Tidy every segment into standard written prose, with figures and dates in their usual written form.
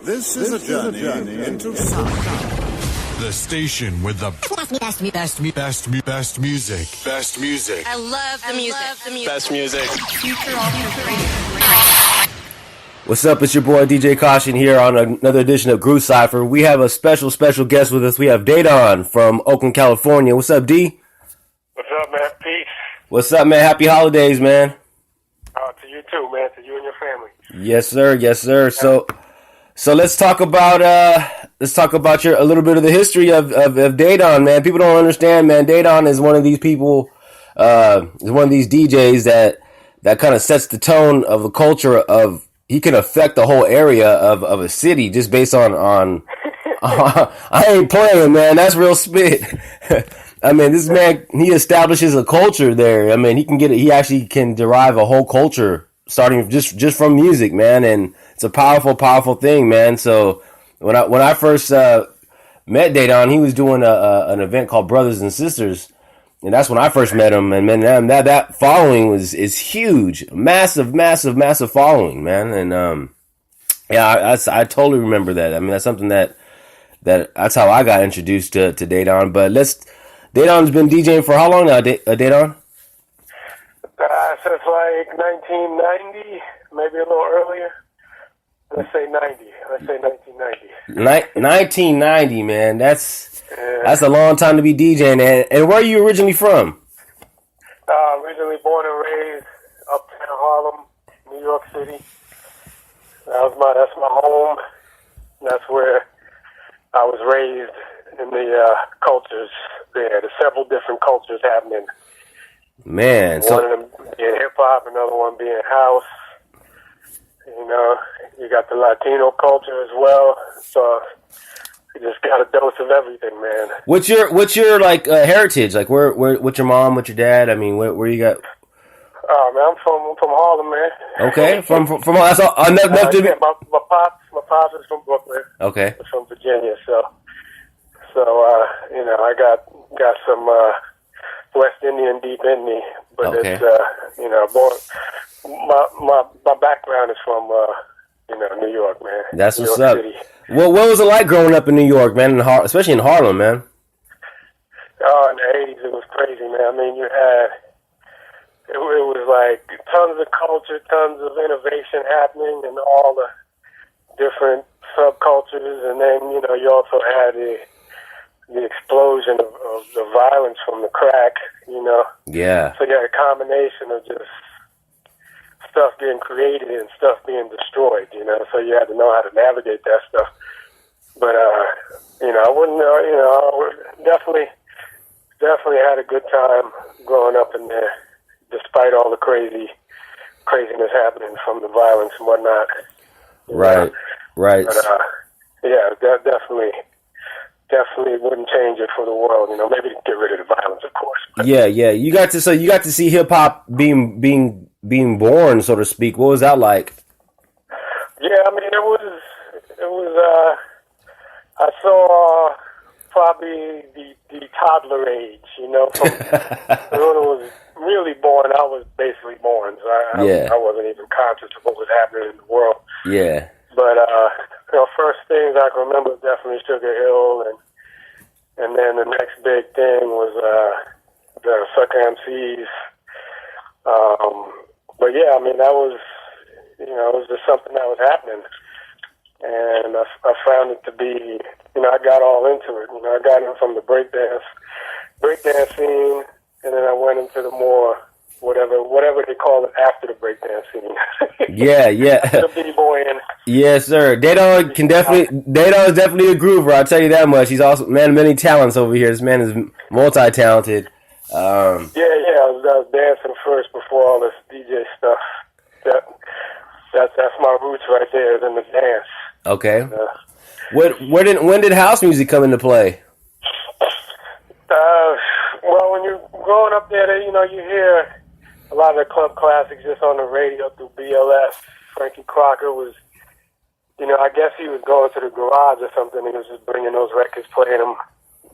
This is a journey into sound. The station with the best music. Best music. I love the music. Best music. Future Altered Radio. What's up? It's your boy DJ Caution here on another edition of Cypher. We have a special guest with us. We have Dedan from Oakland, California. What's up, D? What's up, man? Peace. What's up, man? Happy holidays, man. To you too, man. To you and your family. Yes, sir. Yes, sir. So let's talk about a little bit of the history of Dedan, man. People don't understand, man. Dedan is one of these people, is one of these DJs that kind of sets the tone of the culture of. He can affect the whole area of a city just based on I ain't playing, man. That's real spit. I mean, this man, he establishes a culture there. I mean, he actually can derive a whole culture starting just from music, man. And it's a powerful thing, man. So when I first met Dedan, he was doing an event called Brothers and Sisters. And that's when I first met him, and man, that following is huge, massive following, man. And I totally remember that. I mean, that's something that's how I got introduced to Dedan. But Dedan's been DJing for how long now, Dedan? Since like 1990, maybe a little earlier. Let's say 1990. 1990, man. That's a long time to be DJing. And where are you originally from? Originally born and raised uptown Harlem, New York City. That's my home. That's where I was raised in the cultures there. There's several different cultures happening. Man, one of them being hip hop, another one being house. You know, you got the Latino culture as well. So you just got a dose of everything, man. What's your like heritage? Like what's your mom? What's your dad? I mean, where you got? Oh man, I'm from Harlem, man. Okay, from that's all. My pops is from Brooklyn. Okay, from Virginia. So you know, I got some West Indian deep in me, but okay. It's you know, my background is from New York, man. That's New what's York up. City. What was it like growing up in New York, man? Especially in Harlem, man. Oh, in the 80s, it was crazy, man. I mean, it was like tons of culture, tons of innovation happening, and all the different subcultures, and then you also had the explosion of the violence from the crack, Yeah. So you had a combination of just stuff getting created and stuff being destroyed, so you had to know how to navigate that stuff. But, I wouldn't, I definitely had a good time growing up in there, despite all the craziness happening from the violence and whatnot. Right. But, yeah, definitely wouldn't change it for the world. Maybe get rid of the violence, of course. But. Yeah. You got to see hip hop being born, so to speak. What was that like? Yeah, I mean, it was. I saw probably the toddler age. From when it was really born, I was basically born, so I wasn't even conscious of what was happening in the world. Yeah. But first things I can remember definitely Sugar Hill, and then the next big thing was the Sucker MCs. But yeah, I mean that was it was just something that was happening, and I found it to be I got all into it. I got in from the breakdance scene, and then I went into the more whatever they call it after the breakdance scene. Yeah. The b-boying. Yes, sir. Dedan is definitely a groover. I'll tell you that much. He's also man of many talents over here. This man is multi-talented. I was dancing first before all this DJ stuff. That's my roots right there, is in the dance. Okay. When did house music come into play? Well, when you're growing up there, you hear a lot of the club classics just on the radio through BLS. Frankie Crocker was, I guess he was going to the garage or something. He was just bringing those records, playing them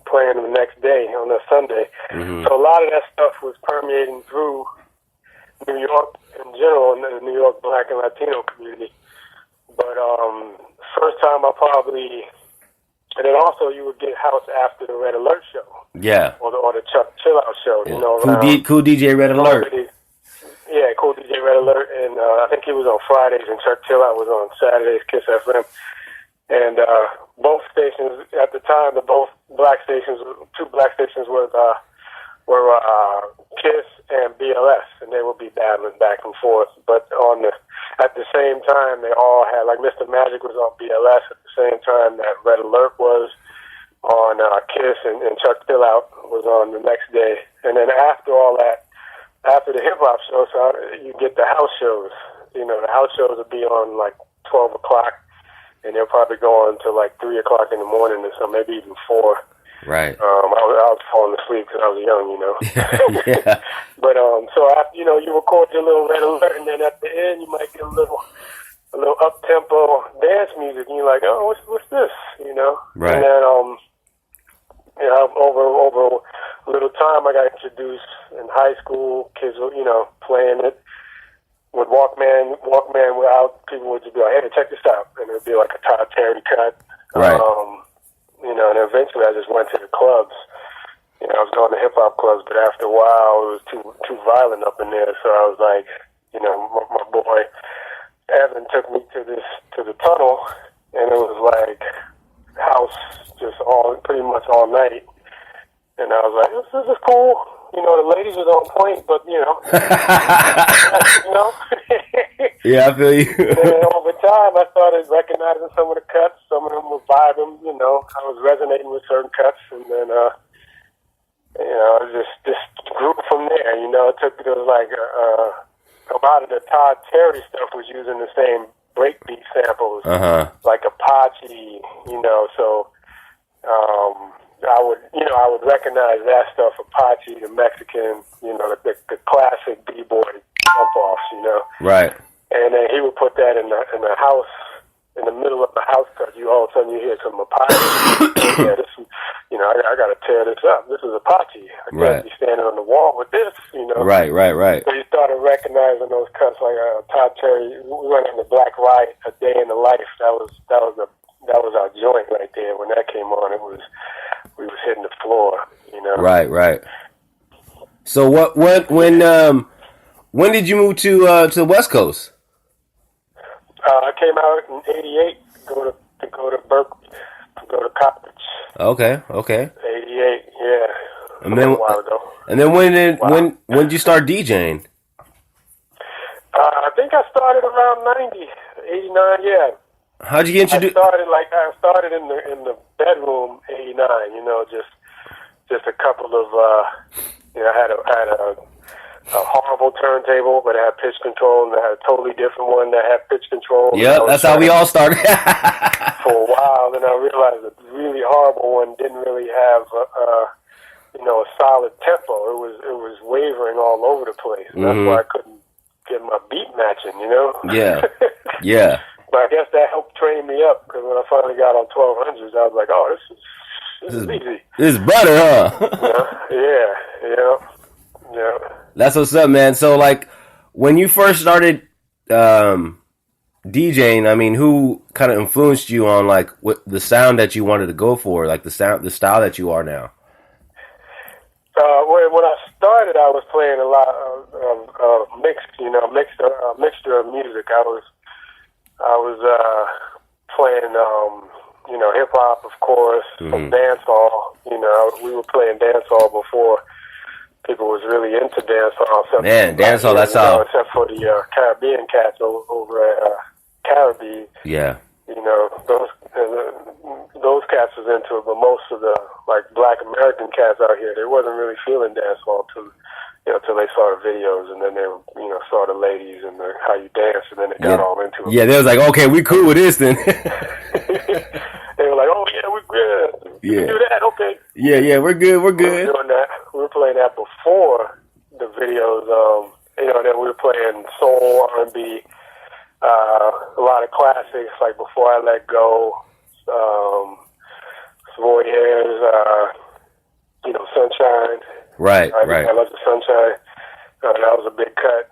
the next day on a Sunday. Mm-hmm. So a lot of that stuff was permeating through New York in general, and the New York Black and Latino community. But first time time, and then also you would get house after the Red Alert show. Yeah. Or the Chuck Chill Out show. Yeah. You know, Cool DJ Red Alert. Yeah, Cool DJ Red Alert, and I think he was on Fridays, and Chuck Chill Out was on Saturdays, Kiss FM. And both stations at the time, two black stations were Kiss and BLS, and they would be battling back and forth. But at the same time, they all had, like, Mr. Magic was on BLS at the same time that Red Alert was on Kiss, and Chuck Chill Out was on the next day. And then after all that, after the hip-hop show, so you get the house shows. You know, the house shows would be on, like, 12 o'clock, and they'll probably go on till, like, 3 o'clock in the morning or something, maybe even 4. Right. I was falling asleep because I was young, you know. Yeah. But, so after, you know, you record your little Red Alert, and then at the end, you might get a little up-tempo dance music, and you're like, oh, what's this, you know? Right. And then, you know, over a little time, I got introduced in high school. Kids were, you know, playing it with Walkman without, people would just be like, hey, check this out. And it would be like a Todd Terry cut. Right. You know, and eventually I just went to the clubs. You know, I was going to hip-hop clubs, but after a while, it was too violent up in there. So I was like, you know, my boy Evan took me to the tunnel, and it was like house just pretty much all night. And I was like, this is cool. You know, the ladies was on point, but, you know. You know? Yeah, I feel you. And over time, I started recognizing some of the cuts. Some of them were vibing, you know. I was resonating with certain cuts. And then, you know, it just grew from there. You know, it was like a lot of the Todd Terry stuff was using the same breakbeat samples. Like Apache, you know, so I would recognize that stuff, Apache, the Mexican, you know, the classic B-boy jump-offs, you know. Right. And then he would put that in the house, in the middle of the house cut. All of a sudden you hear some Apache. Yeah, you know, I got to tear this up. This is Apache. I can't be standing on the wall with this, you know. Right. So you started recognizing those cuts like Todd Terry. We went in the Black Riot, A Day in the Life. That was our joint right there. When that came on, we was hitting the floor, you know. Right. So when did you move to the West Coast? I came out in '88 to go to Berkeley, to go to college. Okay. '88, yeah. And then a while ago. And then when did you start DJing? I think I started around 90, 89, yeah. How'd you get introduced? I started in the bedroom '89. You know, just a couple of you know, I had a horrible turntable, but it had pitch control, and I had a totally different one that had pitch control. Yeah, that's how we all started. For a while, then I realized the really horrible one didn't really have you know, a solid tempo. It was wavering all over the place, and that's why I couldn't get my beat matching. You know? Yeah. But I guess that helped train me up, because when I finally got on 1200s, I was like, oh, this is easy. This is butter, huh? Yeah. That's what's up, man. So, like, when you first started DJing, I mean, who kind of influenced you on, like, what the sound that you wanted to go for, like the style that you are now? When I started, I was playing a lot of mixture of music. I was playing, you know, hip hop, of course, some dancehall. You know, we were playing dancehall before people was really into dancehall. Man, dancehall, that's all. Except for the Caribbean cats over at Caribbean. Yeah. You know, those cats was into it, but most of the, like, Black American cats out here, they wasn't really feeling dancehall till they saw the videos, and then they, you know, saw the ladies and how you dance, and then they got all into it. Yeah, they was like, okay, we cool with this then. They were like, oh yeah, we're good. You can do that, okay. Yeah, we're good. We were doing that. We were playing that before the videos. You know, then we were playing soul, R&B, a lot of classics like Before I Let Go, Voyeurs, you know, Sunshine. Right. I Love the Sunshine. That was a big cut.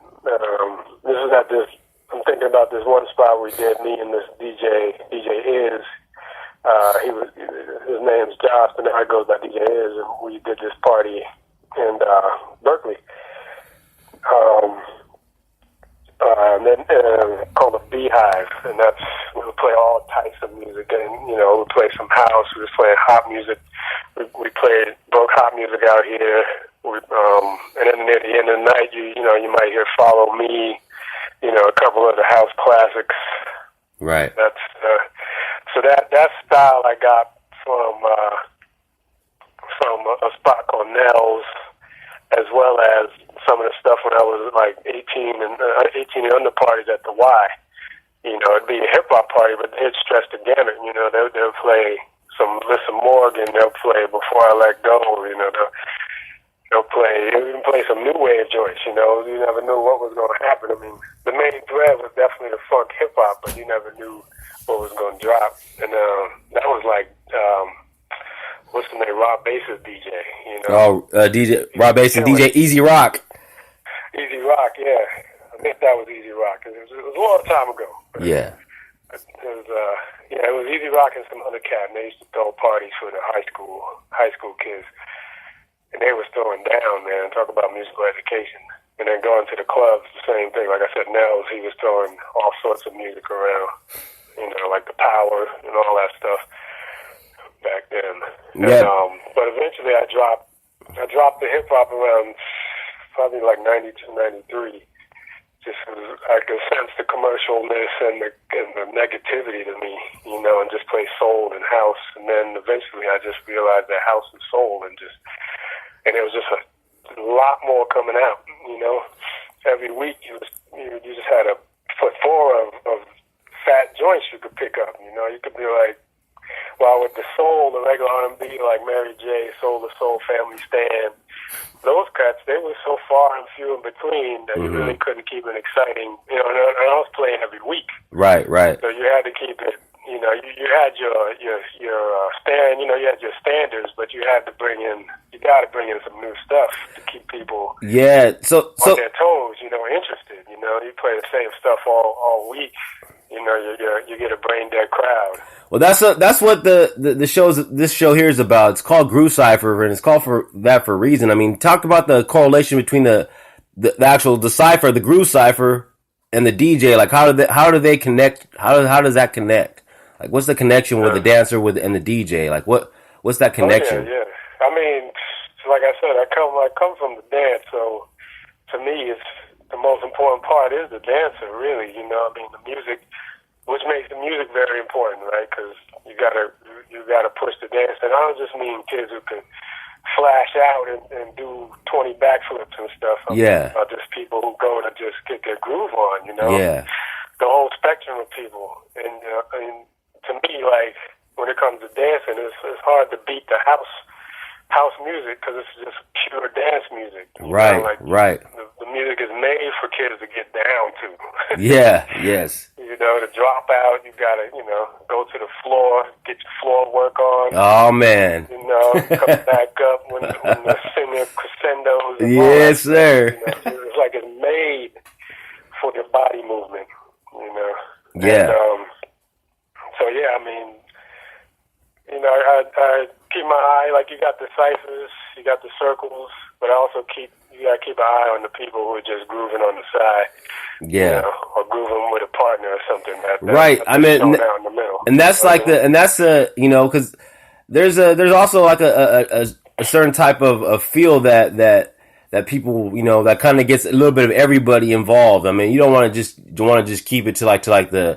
This is at this I'm thinking about this one spot we did. Me and this DJ is. His name's Josh, but now he goes by DJ Is, and we did this party in Berkeley. And then called a Beehive, and that's we would play all types of music, and we play some house. We was playing hot music. We broke hot music out here. And then near the end of the night, you might hear "Follow Me," a couple of the house classics. Right. That's so that style I got from a spot called Nell's, as well as some of the stuff when I was like 18 and under parties at the Y. It'd be a hip hop party, but they'd stretch the gamut. They'll play some Lissa Morgan. They'll play Before I Let Go. They'll play some new wave joints. You never knew what was going to happen. I mean, the main thread was definitely the funk hip hop, but you never knew what was going to drop. And that was like, what's the name? Rob Bass's DJ. DJ Rob Bass and DJ Easy Rock. Easy Rock, yeah. I think that was Easy Rock. It was a long time ago. Yeah. It was Easy Rock and some other cat, and they used to throw parties for the high school kids. And they was throwing down, man, talk about musical education. And then going to the clubs, the same thing. Like I said, Nels, he was throwing all sorts of music around, like the Power and all that stuff back then. Yeah. And, but eventually I dropped the hip hop around probably like 92, 93. Just I could sense the commercialness and the negativity to me, and just play soul and house. And then eventually I just realized that house and soul, and there was just a lot more coming out. Every week you just had a foot four of fat joints you could pick up. You could be like, well, with the soul, the regular R&B like Mary J, Soul to Soul, Family Stand. Those cuts, they were so far and few in between that you really couldn't keep it exciting. And I was playing every week. Right. So you had to keep it. You had your stand. You had your standards, but you got to bring in some new stuff to keep people. Yeah. So on their toes. Interested. You play the same stuff all week. You get a brain dead crowd. Well, that's what this show here is about. It's called Groove Cypher, and it's called for that for a reason. I mean, talk about the correlation between the actual Cypher, the Groove Cypher, and the DJ. Like, how do they connect? How does that connect? Like, what's the connection with the dancer and the DJ? Like, what's that connection? Yeah. I mean, like I said, I come from the dance, so to me, it's the most important part is the dancer. Really, the music. Which makes the music very important, right? Because you gotta push the dance. And I don't just mean kids who can flash out and do 20 backflips and stuff. I'm talking about just people who go to just get their groove on, Yeah. The whole spectrum of people. And to me, like when it comes to dancing, it's hard to beat the house music because it's just pure dance music. Right. The music is made for kids to get down to. Yeah. Yes. To drop out, you gotta, go to the floor, get your floor work on. Oh man. Come back up when the singer crescendos. Yes, sir. It's like it's made for your body movement. Yeah. And, so yeah, I mean, I keep my eye, like you got the ciphers, you got the circles, but I also you gotta keep an eye on the people who are just grooving on the side. Yeah. Or grooving with a partner or something. Right. I mean, down in the middle. And that's because there's also like a certain type of feel that people, that kind of gets a little bit of everybody involved. I mean, you don't want to just keep it to like the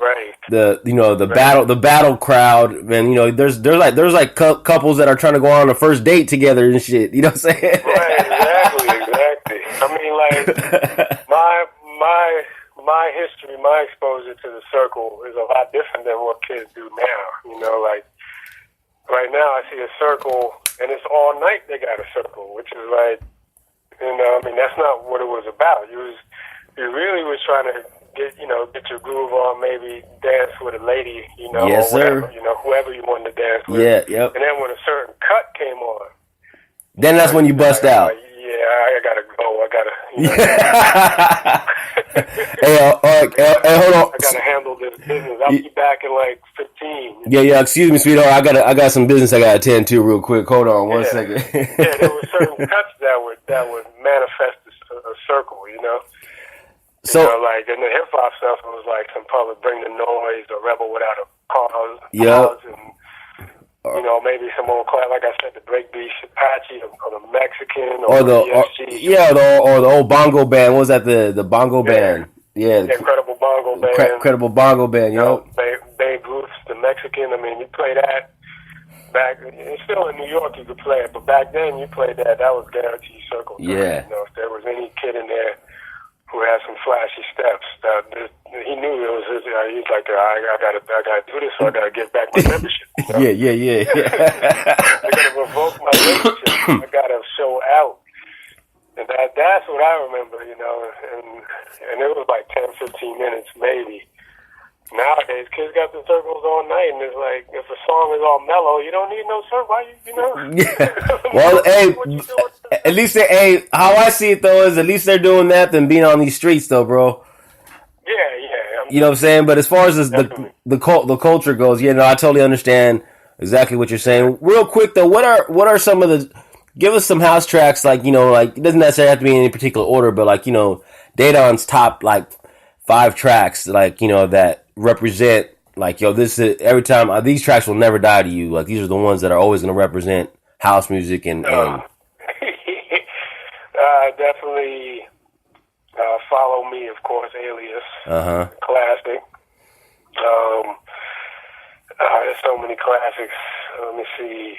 the battle crowd. And there's like couples that are trying to go on a first date together and shit. You know what I'm saying? Right. Exactly. I mean, like my history, my exposure to the circle is a lot different than what kids do now. Like right now, I see a circle, and it's all night. They got a circle, which is like, I mean, that's not what it was about. You really was trying to get your groove on, maybe dance with a lady, yes, or whatever, sir. Whoever you wanted to dance with. Yeah, yep. And then when a certain cut came on, then that's when you bust out. I gotta go. I gotta. Hold on. I gotta handle this business. I'll be back in like 15. Yeah. Excuse me, sweetheart. I got some business I gotta attend to real quick. Hold on one second. Yeah, there were certain cuts that would manifest a circle, you know. So, like in the hip hop stuff, it was like some public bring the noise or rebel without a cause. Yep. And maybe some old class, like I said, the breakbeat Apache or the Mexican or the ESG. the old bongo band. What was that the bongo band? Yeah, Credible Bongo Band. Credible Bongo Band. Babe Ruth's the Mexican. I mean, you play that back. It's still in New York. You could play it, but back then you played that. That was guaranteed circle time. Yeah. If there was any kid in there who had some flashy steps, he knew it was his. He's like, I gotta do this, so I gotta get back my membership. Yeah. I gotta revoke my membership. I gotta show out. And that's what I remember, and it was like 10, 15 minutes maybe. Nowadays, kids got the circles all night, and it's like, if a song is all mellow, you don't need no circle. Why Yeah. Well, hey, at least how I see it though is at least they're doing that than being on these streets though, bro. Yeah. You know what I'm saying? But as far as the culture goes, I totally understand exactly what you're saying. Real quick though, what are some of the give us some house tracks, like, like, it doesn't necessarily have to be in any particular order, but like, Dedan's top, like, 5 tracks, like, that represent, like, this is, every time, these tracks will never die to you. Like, these are the ones that are always going to represent house music and definitely, Follow Me, of course, Alias. Classic. There's so many classics. Let me see.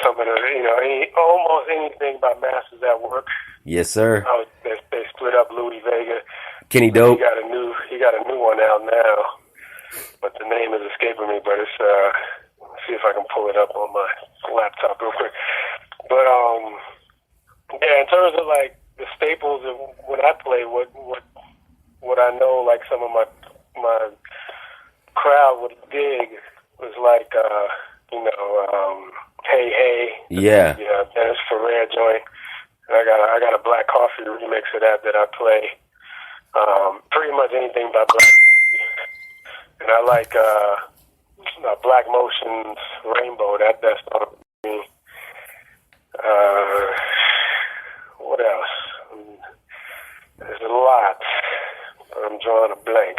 Some of the, almost anything by Masters at Work. Yes, sir. They split up Louis Vega. Kenny Dope. He got a new one out now, but the name is escaping me. But it's let's see if I can pull it up on my laptop real quick. But in terms of like the staples of when I play, what I know, like some of my crowd would dig was like Hey Hey. Yeah. Dennis Ferrer joint. And I got a Black Coffee remix of that I play. Pretty much anything by Black Coffee. And I like Black Motion's Rainbow. That's not me. What else? There's a lot. I'm drawing a blank.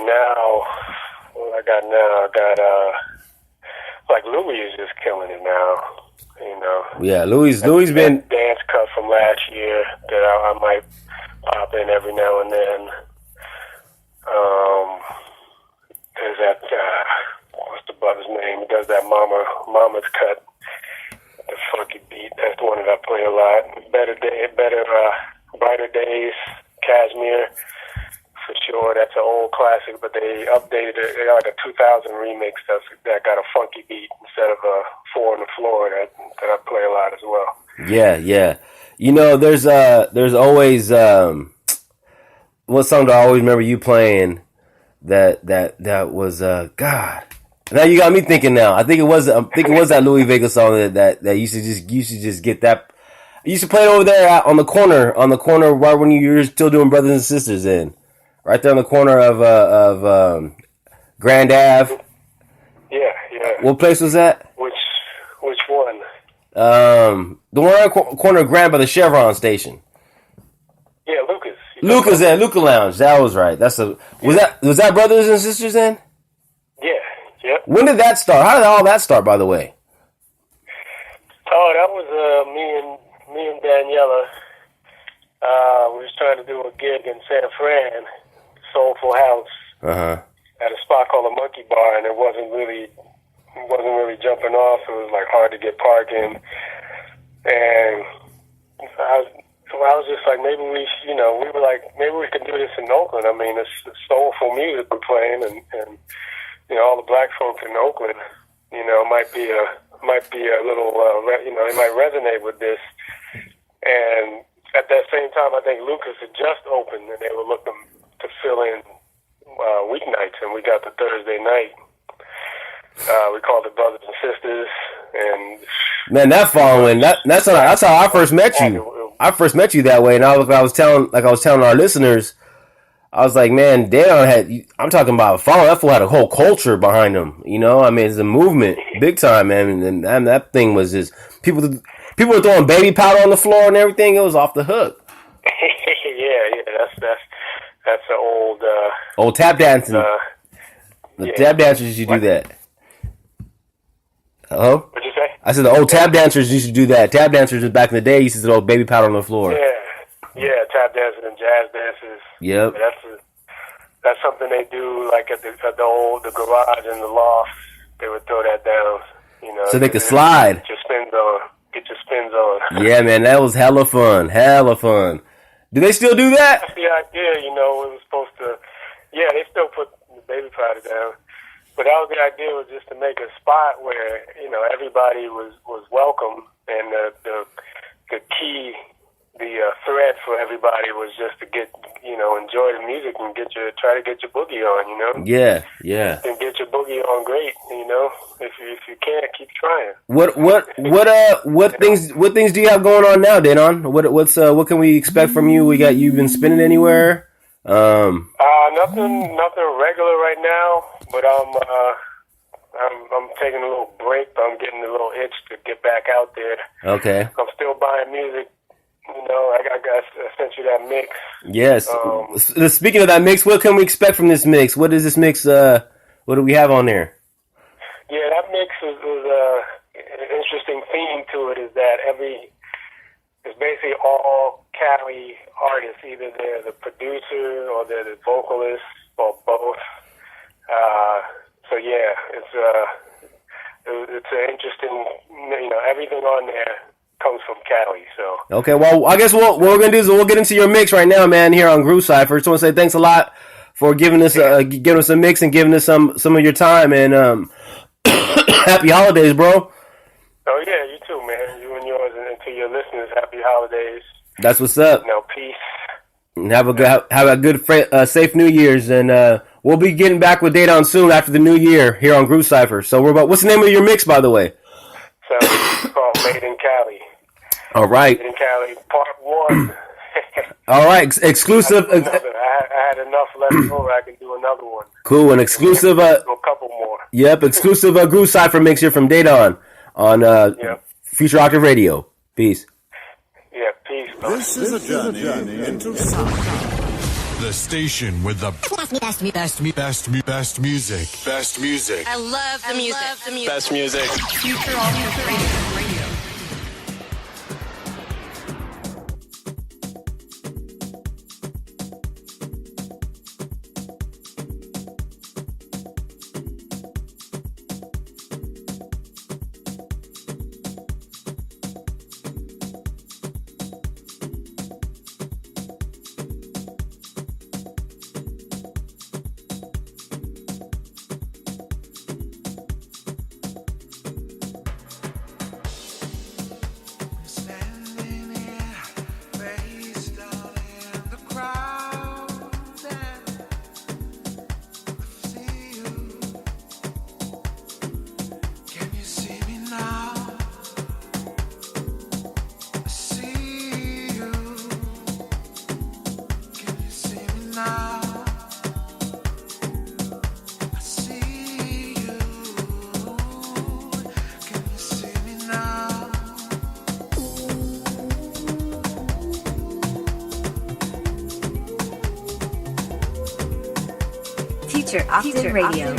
Now, what I got now, like Louis is just killing it now, Yeah, Louis been dance cut from last year that I might pop in every now and then. There's that, what's the brother's name? He does that Mama's cut, the funky beat. That's the one that I play a lot. Brighter Days, Cashmere. For sure, that's an old classic, but they updated it. They got like a 2000 remix that got a funky beat instead of a 4 on the floor that I play a lot as well. Yeah. There's always what song do I always remember you playing that was God. Now you got me thinking now. I think it was that Louis Vega song that you should just get that. You used to play it over there on the corner right when you were still doing Brothers and Sisters in. Right there on the corner of Grand Ave. Yeah. What place was that? Which one? The one on the corner of Grand by the Chevron station. Yeah, Lucas. Luca Lounge. That was right. Was that Brothers and Sisters in? Yeah. Yep. When did that start? How did all that start, by the way? Oh, that was me and Daniela. We was trying to do a gig in San Fran. Soulful House at a spot called the Monkey Bar, and it wasn't really jumping off. It was like hard to get parking, and I was just like, maybe we were like, maybe we could do this in Oakland. I mean, it's soulful music we're playing, and all the black folk in Oakland, might be a little, they might resonate with this, and at that same time, I think Lucas had just opened, and they were looking to fill in weeknights, and we got the Thursday night. We called it Brothers and Sisters, and Man, that following that's how I first met you. I first met you that way, and I was telling our listeners, I was like, man, Dedan had. I'm talking about following. That fool had a whole culture behind him. You know, I mean, it's a movement, big time, man. And that thing was just people were throwing baby powder on the floor and everything. It was off the hook. yeah, that's an old tap dancing. Tap dancers used to do that. Hello? What'd you say? I said the old tap dancers used to do that. Tap dancers back in the day used to throw baby powder on the floor. Yeah, tap dancers and jazz dancers. Yep. That's something they do, like at the garage and the loft. They would throw that down, you know. So they could slide. Get your spins on. Yeah, man, that was hella fun. Hella fun. Do they still do that? That's the idea, you know. It was supposed to. Yeah, they still put the baby powder down. But that was the idea, was just to make a spot where, you know, everybody was welcome, and the key, the thread for everybody was just to get, you know, enjoy the music and try to get your boogie on, you know. Yeah. And get your boogie on great, you know. If you can't, keep trying. What things do you have going on now, Dedan? What can we expect from you? You've been spinning anywhere? Nothing regular right now, but I'm taking a little break, but I'm getting a little itch to get back out there. Okay. I'm still buying music. You know, I sent you that mix. Yes. Speaking of that mix, what can we expect from this mix? What is this mix? What do we have on there? Yeah, that mix is an interesting theme to it. Is that it's basically all Cali artists. Either they're the producer or they're the vocalist or both. So yeah, it's an interesting. You know, everything on there comes from Cali. So okay, well, I guess what we're gonna do is we'll get into your mix right now, man. Here on Groove Cypher. Just want to say thanks a lot for giving us a mix and giving us some of your time, and happy holidays, bro. Oh yeah, you too, man. You and yours, and to your listeners, happy holidays. That's what's up. You know, peace. And have a good safe New Year's, and we'll be getting back with Dedan soon after the New Year here on Groove Cypher. So what's the name of your mix, by the way? So it's called Made in Cali. All right. Made in Cali, Part 1. All right, exclusive. I had enough left over. I can do another one. Cool, an exclusive. A couple more. Yep, exclusive Groove Cypher mix here from Dedan on Future Octave Radio. Peace. Yeah, peace. This is a journey into sound. The station with the best music. Best music. I love the music. Best music. Future Alternative Radio. Future Octave Radio.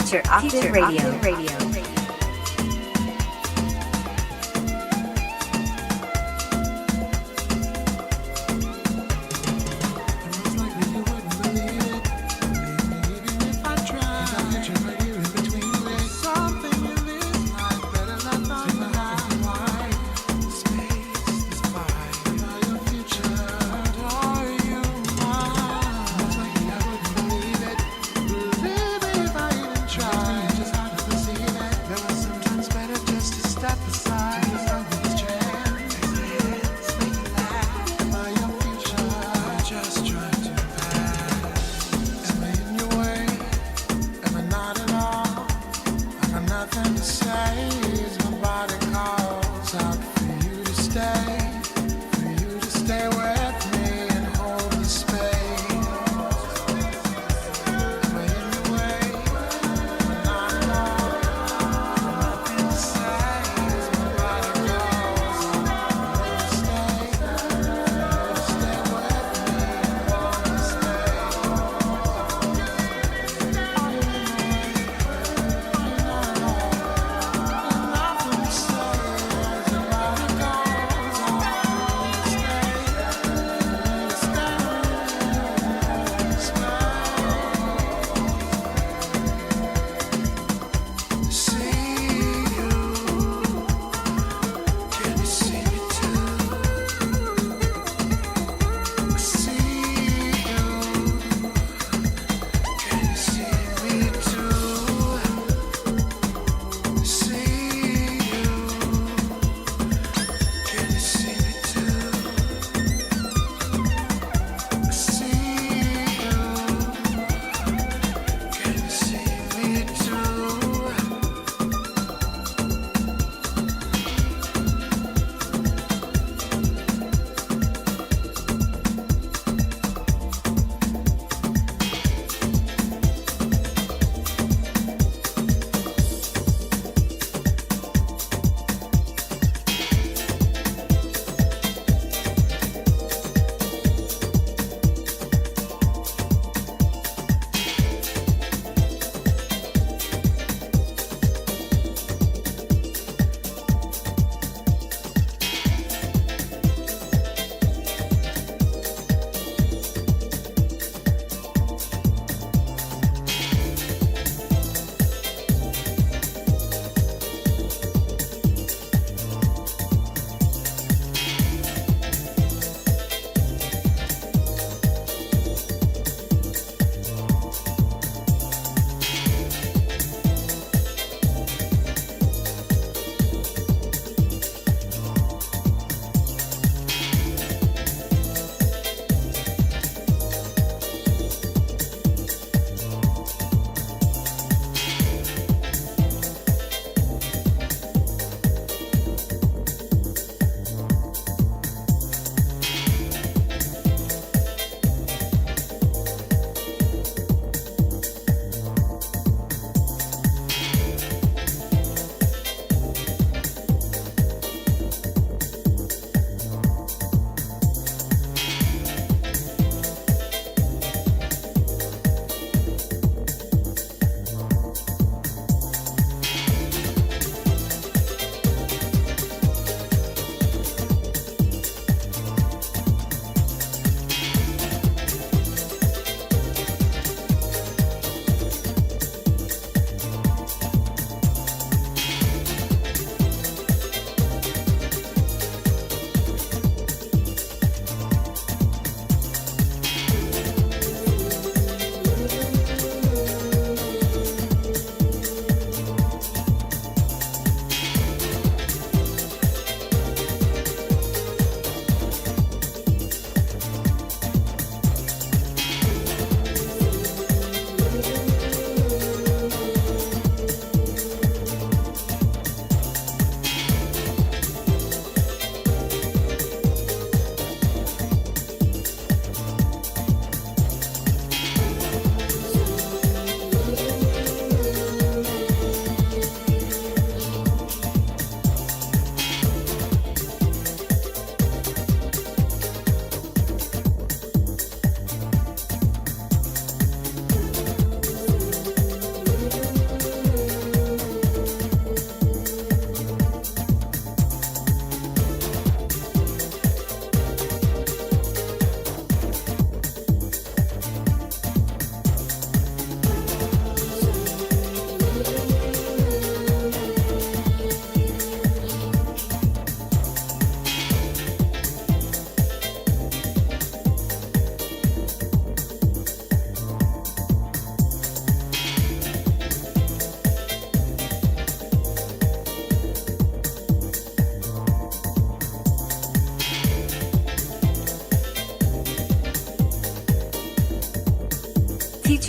Teacher Octave Radio. Just how to perceive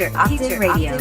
Teacher Radio.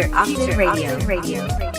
Optin Radio.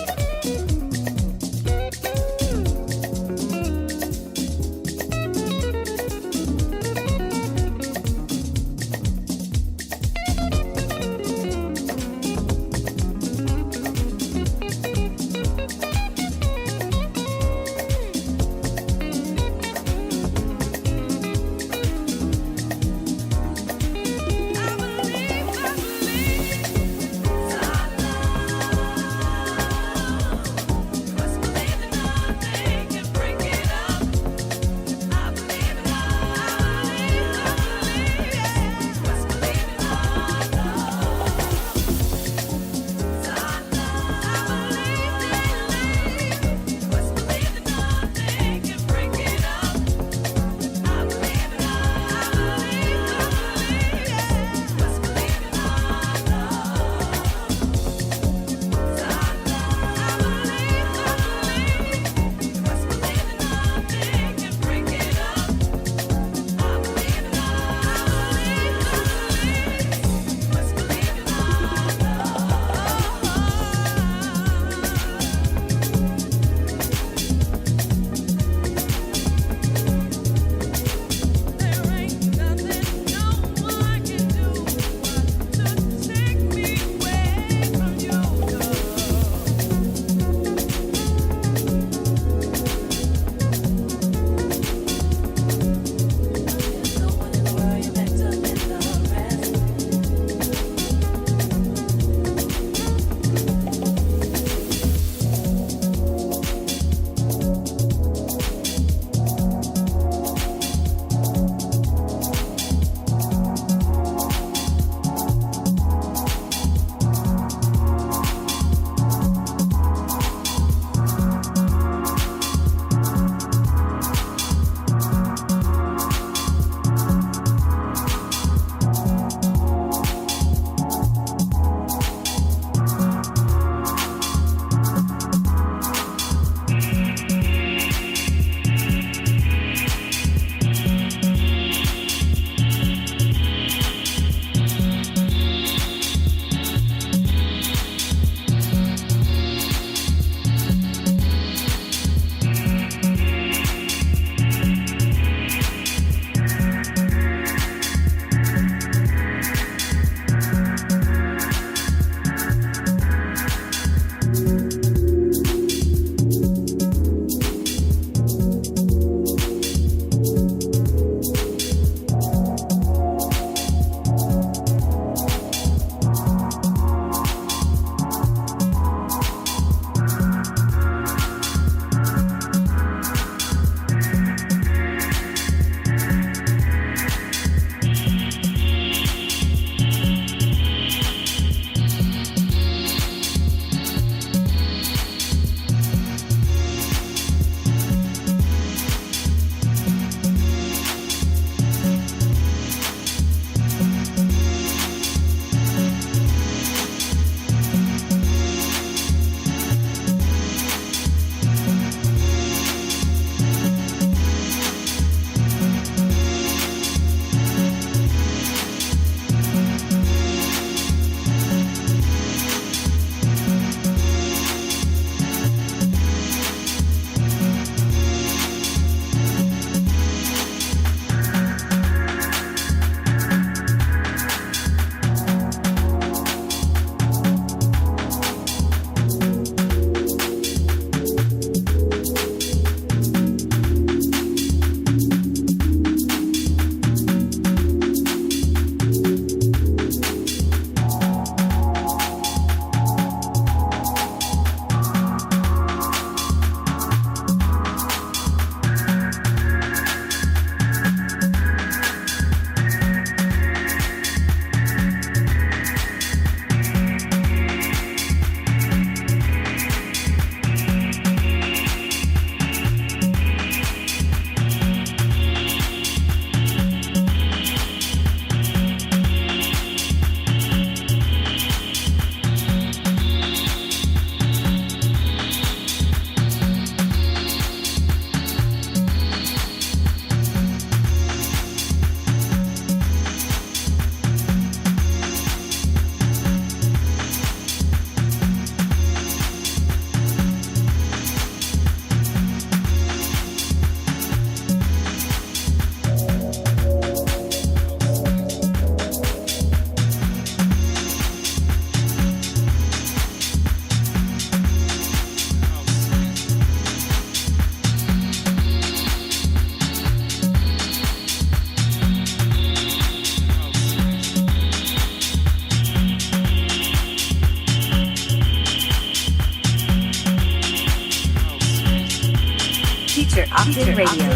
Oxygen Radio.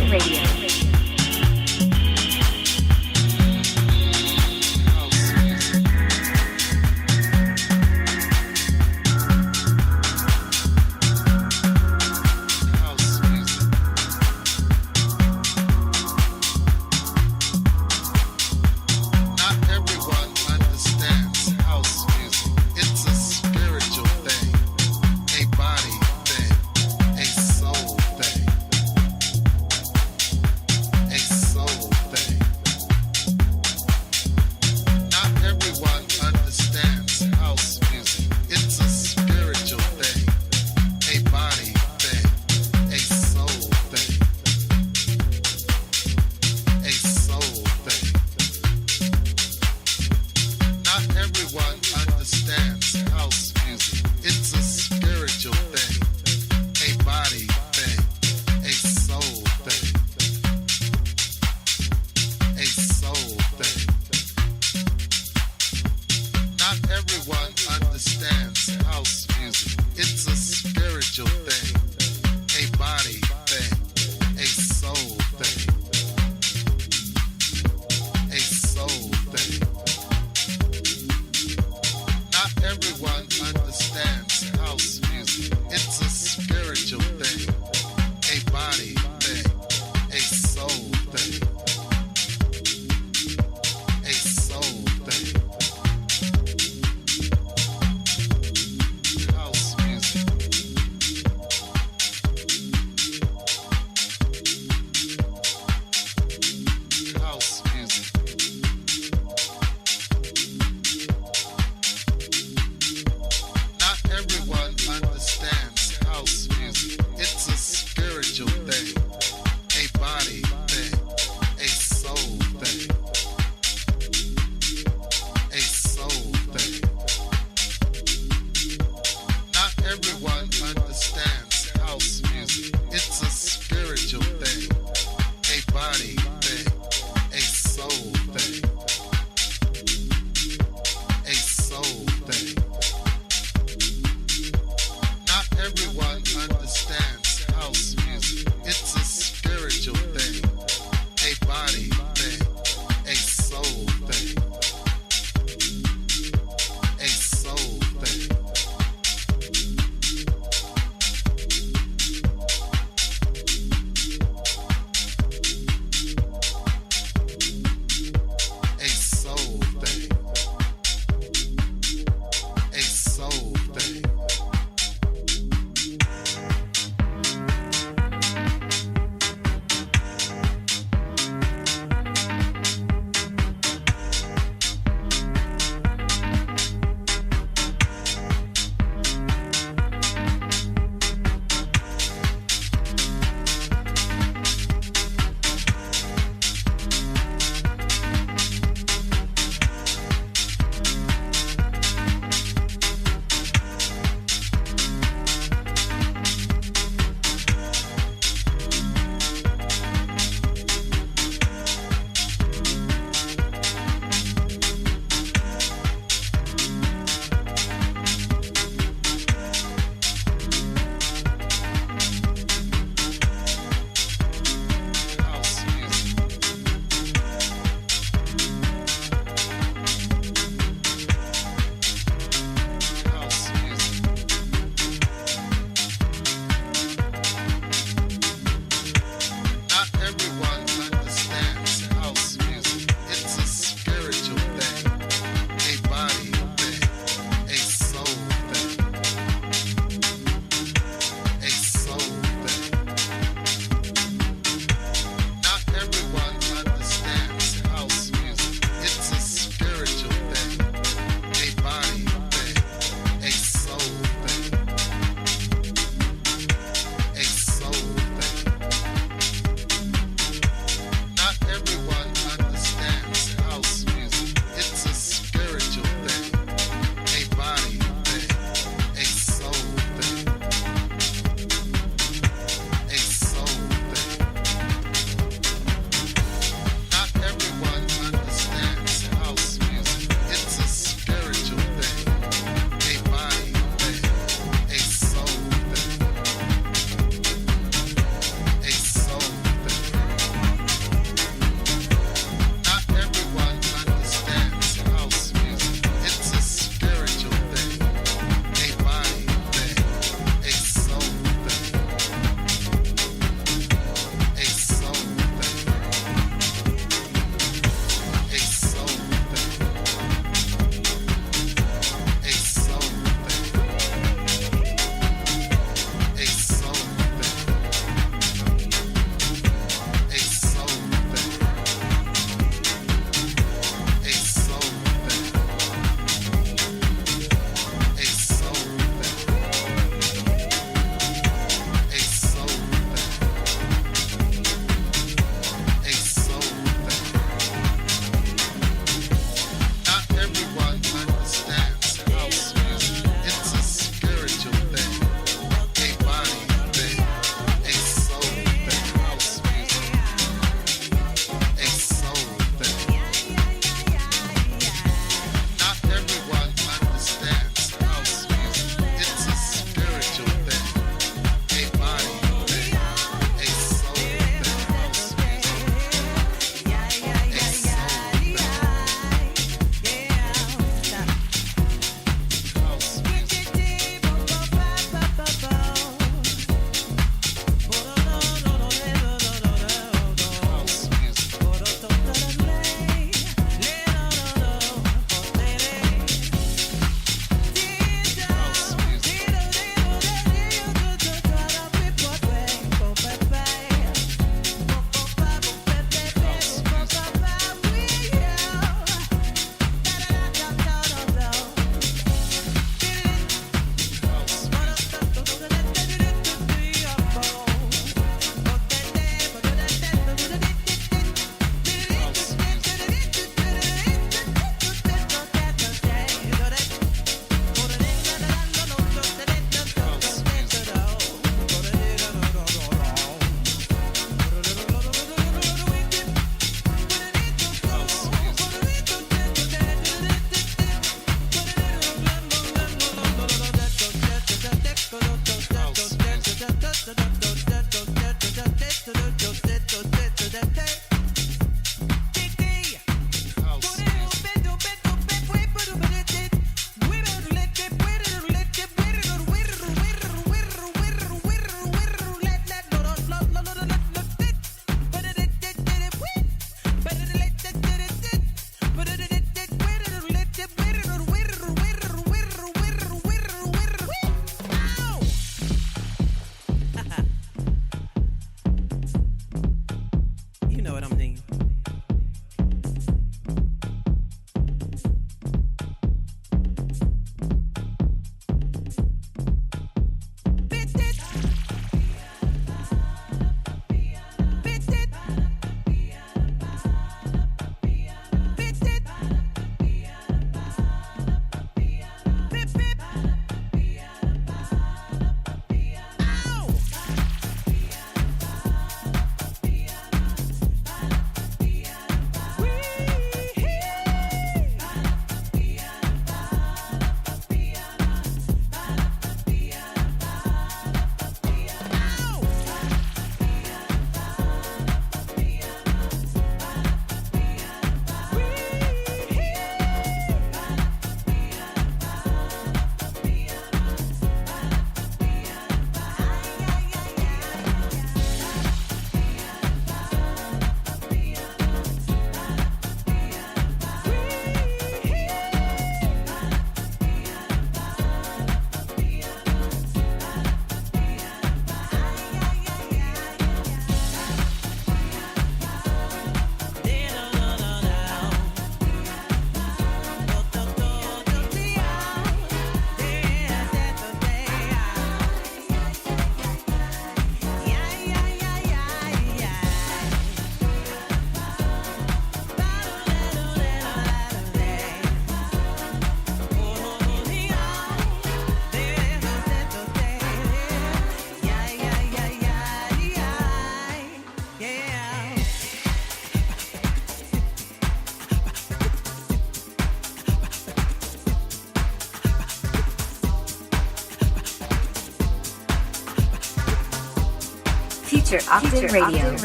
Future Octave Radio.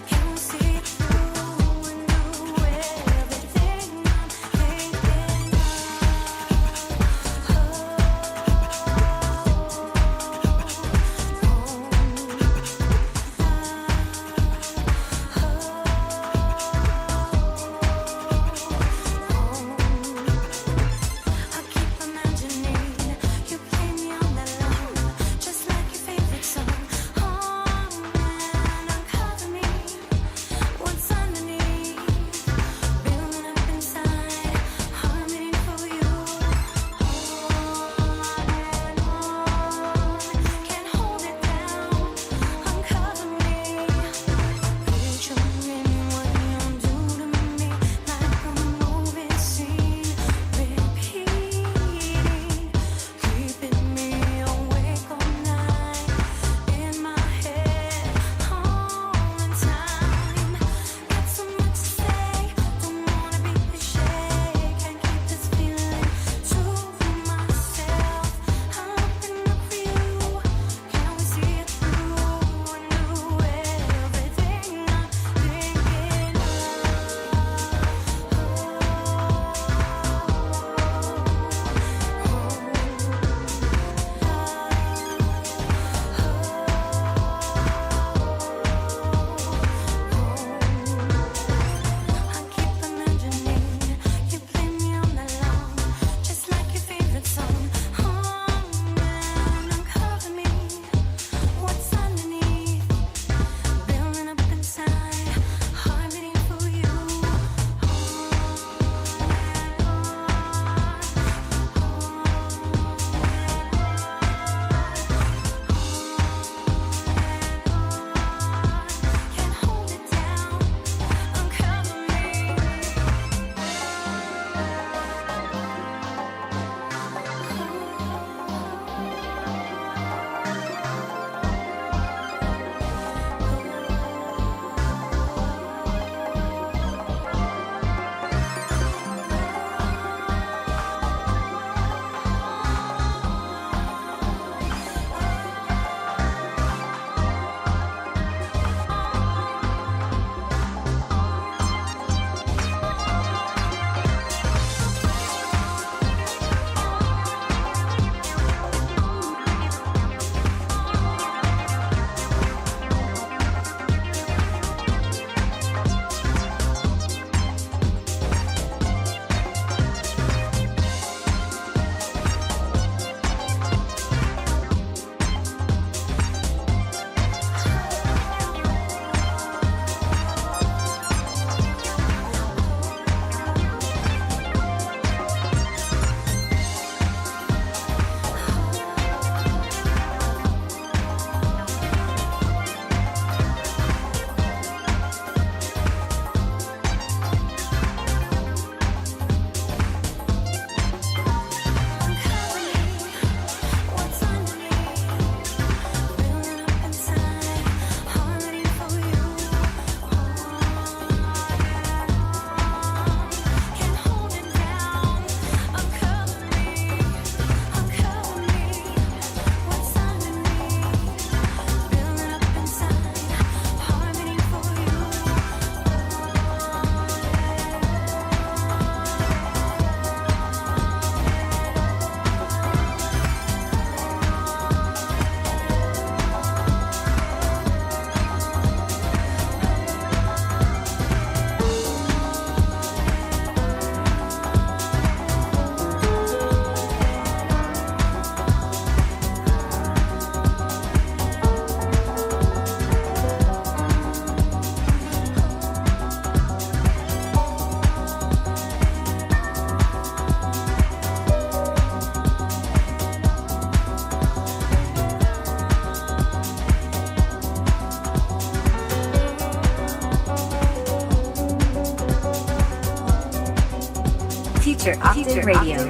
Can't see through and do it. Teacher Octave Radio.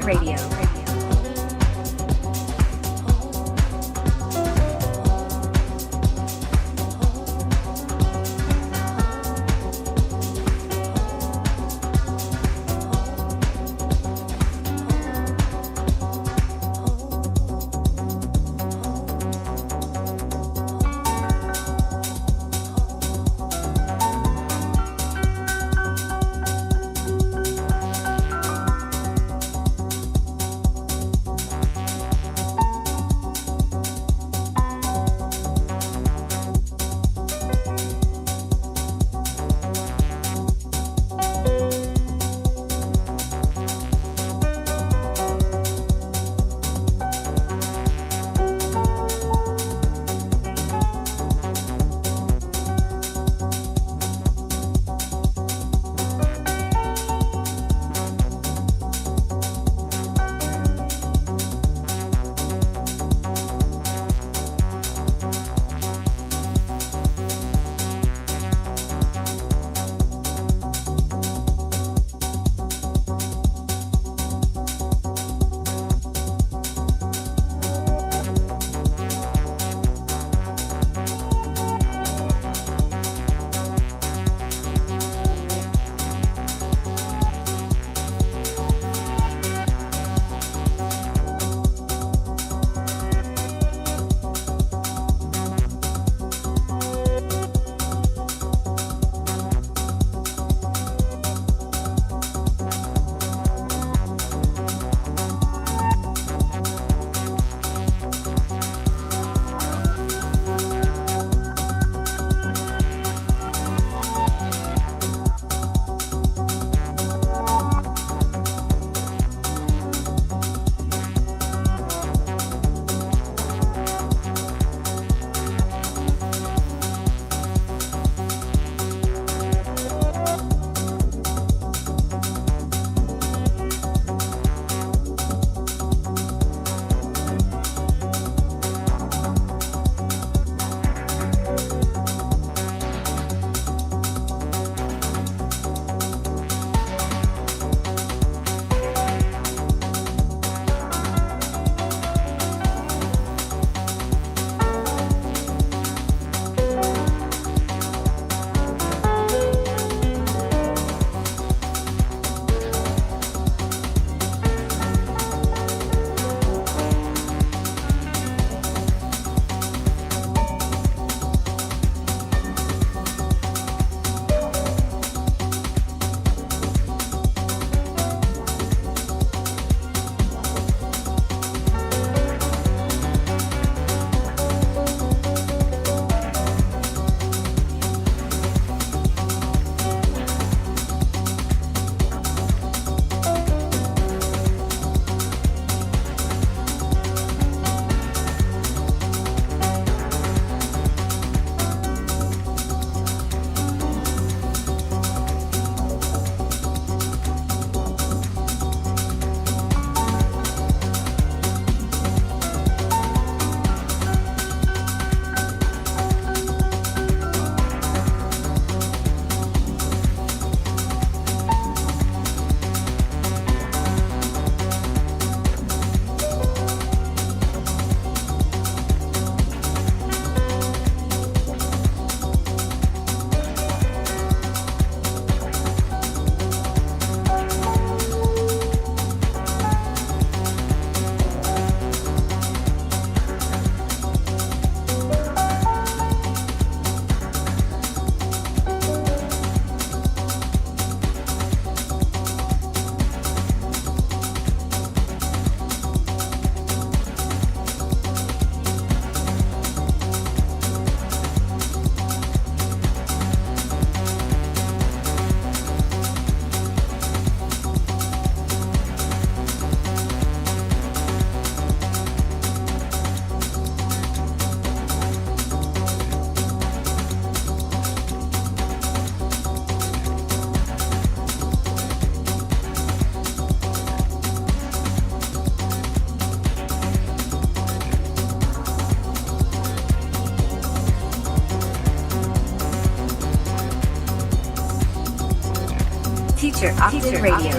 Teacher Octave Radio.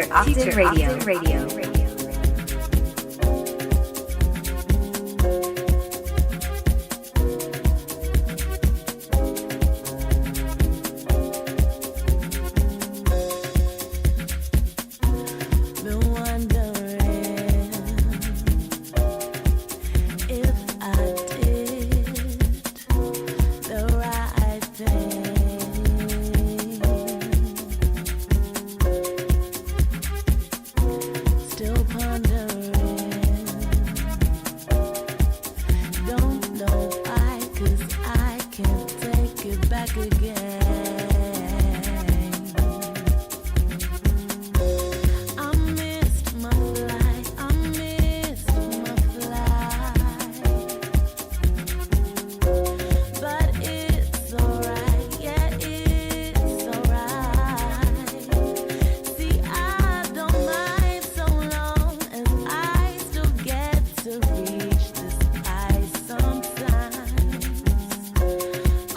Teacher Radio.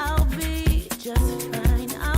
I'll be just fine.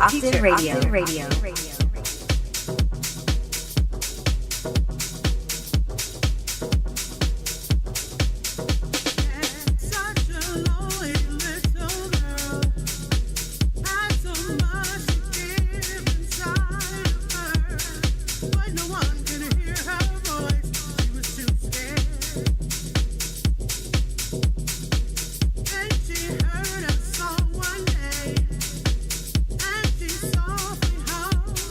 Octave Radio. Softly home.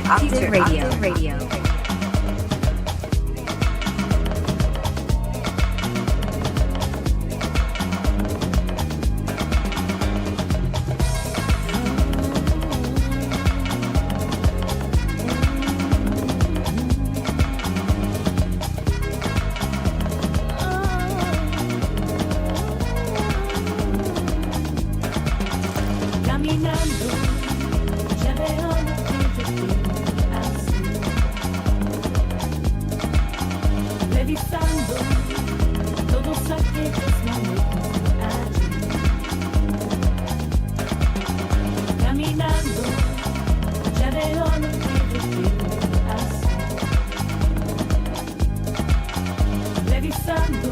Active Radio. Caminando, ya veo lo que yo quiero hacer. Revisando todos aquellos momentos allí. Caminando, ya veo lo que yo quiero hacer. Revisando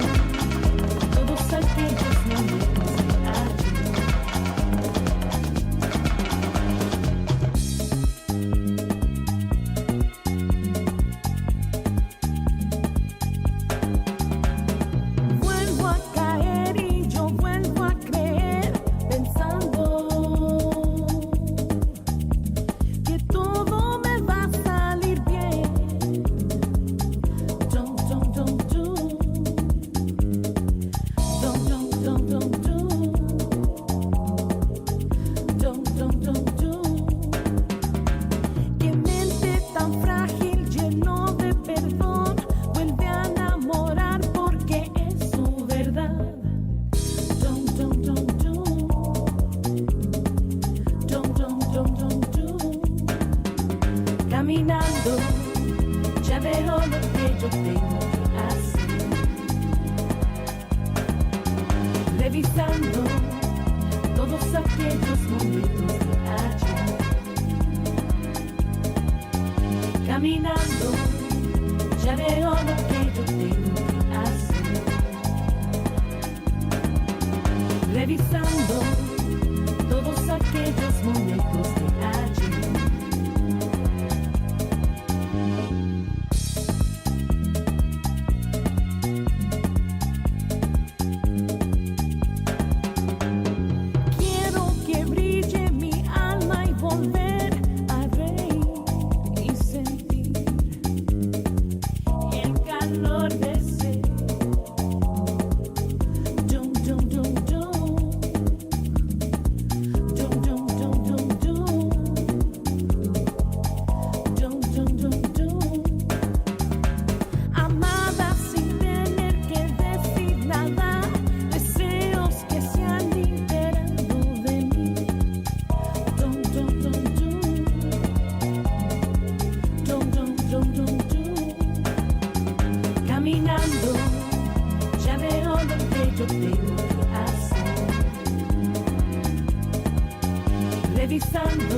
todos aquellos momentos allí. Vuelvo a caer y yo vuelvo a creer, pensando que todo me va a salir bien. Dum, dum, dum, dum. Dum, dum, dum, dum, dum. Dum, dum, dum, dum. Qué mente tan frágil, lleno de perdón, vuelve a enamorar porque es su verdad. Dum, dum, dum, dum. Dum, dum, dum, dum, dum. Caminando, ya veo lo que yo tengo que hacer. Revisando todos aquellos momentos de ayer. Caminando, ya veo lo que yo tengo que hacer. Revisando todos aquellos momentos de ayer. Quiero que brille mi alma y volver a reír y sentir el calor de ser. Dum, dum, dum, dum. Dum, dum, dum, dum, dum. Dum, dum, dum, dum. Amada sin tener que decir nada, deseos que se han liberado de mí. Dum, dum, dum, dum. Dum, dum, dum, dum, dum. Caminando, ya veo lo que yo tengo que hacer. Revisando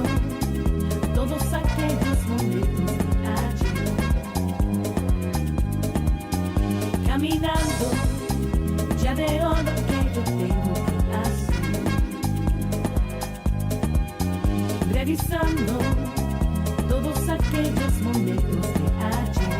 todos aquellos momentos de ayer. Caminando, ya veo lo que yo tengo que hacer. Revisando todos aquellos momentos de ayer.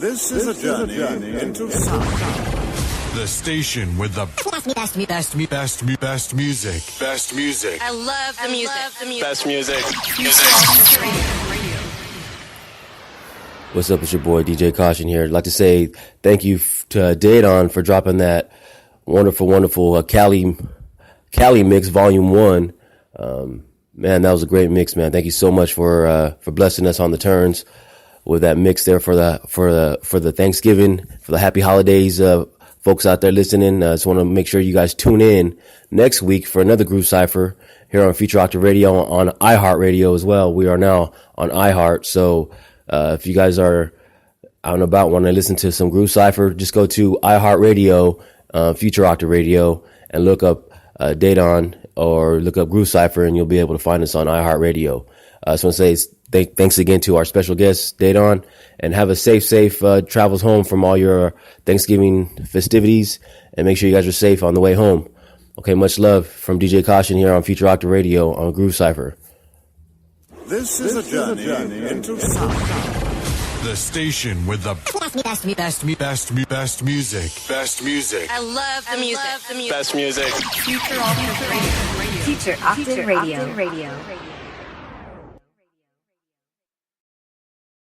This is a journey into sound. The station with the best music. Best music. I love the music. Best music. Radio. What's up? It's your boy DJ Caution here. I'd like to say thank you to Dedan for dropping that wonderful Cali mix, Volume 1. Man, that was a great mix, man. Thank you so much for blessing us on the turns with that mix there for the Thanksgiving, for the happy holidays, folks out there listening. Just want to make sure you guys tune in next week for another Groove Cypher here on Future Octave Radio on iHeartRadio as well. We are now on iHeart, so if you guys are out and about, want to listen to some Groove Cypher, just go to iHeartRadio, Future Octave Radio, and look up Dedan or look up Groove Cypher, and you'll be able to find us on iHeartRadio. I just want to say thanks again to our special guest, Dedan, and have a safe travels home from all your Thanksgiving festivities, and make sure you guys are safe on the way home. Okay, much love from DJ Caution here on Future Octave Radio on Groove Cypher. This is a journey into sound. The station with the best music. Best music. I love the music. Best music. Future Octave Radio. Future Octave Radio.